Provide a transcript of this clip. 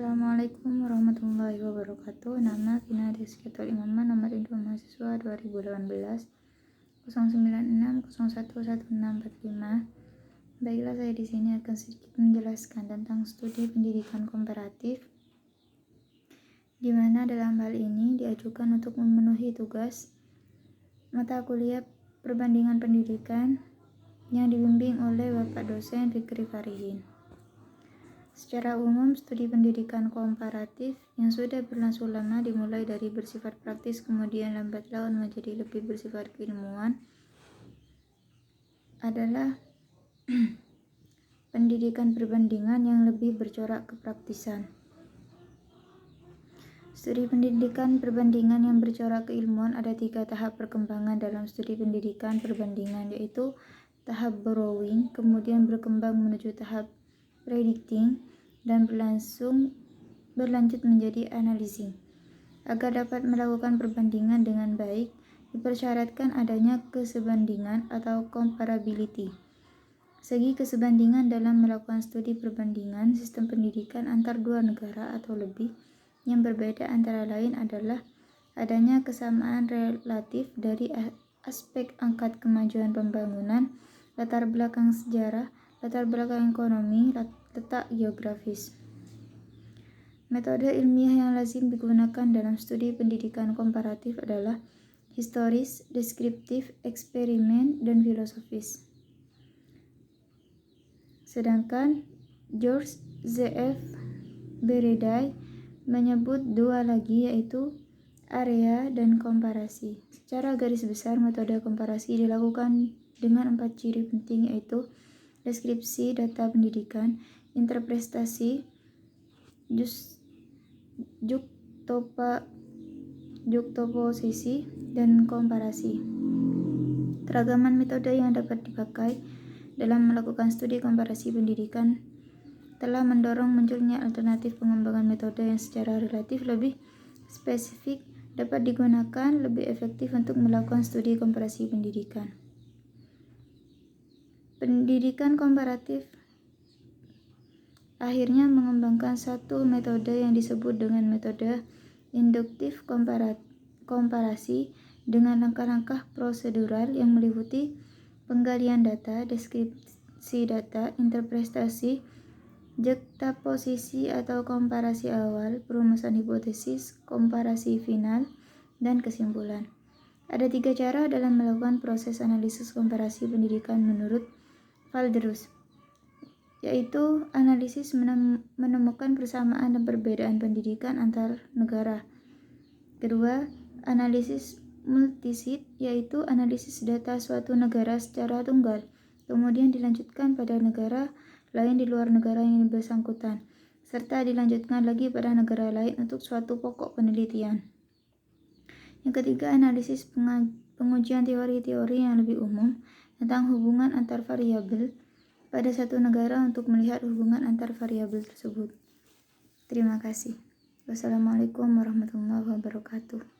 Assalamualaikum warahmatullahi wabarakatuh. Nama Vina Rizkyatul Imamah, nomor induk mahasiswa 2018 096011645. Baiklah, saya di sini akan sedikit menjelaskan tentang studi pendidikan komparatif, di mana dalam hal ini diajukan untuk memenuhi tugas mata kuliah perbandingan pendidikan yang dibimbing oleh Bapak dosen Fikri Farihin. Secara umum, studi pendidikan komparatif yang sudah berlangsung lama dimulai dari bersifat praktis, kemudian lambat laun menjadi lebih bersifat keilmuan, adalah pendidikan perbandingan yang lebih bercorak kepraktisan. Studi pendidikan perbandingan yang bercorak keilmuan ada 3 tahap perkembangan dalam studi pendidikan perbandingan, yaitu tahap borrowing, kemudian berkembang menuju tahap predicting, dan berlanjut menjadi analyzing. Agar dapat melakukan perbandingan dengan baik, dipersyaratkan adanya kesebandingan atau comparability. Segi kesebandingan dalam melakukan studi perbandingan sistem pendidikan antar dua negara atau lebih yang berbeda antara lain adalah adanya kesamaan relatif dari aspek angkat kemajuan pembangunan, latar belakang sejarah, latar belakang ekonomi, letak geografis. Metode ilmiah yang lazim digunakan dalam studi pendidikan komparatif adalah historis, deskriptif, eksperimen, dan filosofis. Sedangkan George Z.F. Bereday menyebut dua lagi, yaitu area dan komparasi. Secara garis besar, metode komparasi dilakukan dengan 4 ciri penting, yaitu deskripsi data pendidikan, interpretasi, juktoposisi, dan komparasi. Keragaman metode yang dapat dipakai dalam melakukan studi komparasi pendidikan telah mendorong munculnya alternatif pengembangan metode yang secara relatif lebih spesifik dapat digunakan lebih efektif untuk melakukan studi komparasi pendidikan. Pendidikan komparatif akhirnya mengembangkan satu metode yang disebut dengan metode induktif komparasi dengan langkah-langkah prosedural yang meliputi penggalian data, deskripsi data, interpretasi, juxtaposisi atau komparasi awal, perumusan hipotesis, komparasi final, dan kesimpulan. Ada 3 cara dalam melakukan proses analisis komparasi pendidikan menurut Valderus, yaitu analisis menemukan persamaan dan perbedaan pendidikan antar negara. Kedua, analisis multisit, yaitu analisis data suatu negara secara tunggal, kemudian dilanjutkan pada negara lain di luar negara yang bersangkutan, serta dilanjutkan lagi pada negara lain untuk suatu pokok penelitian. Yang ketiga, analisis pengujian teori-teori yang lebih umum tentang hubungan antar variabel pada satu negara untuk melihat hubungan antar variabel tersebut. Terima kasih. Wassalamualaikum warahmatullahi wabarakatuh.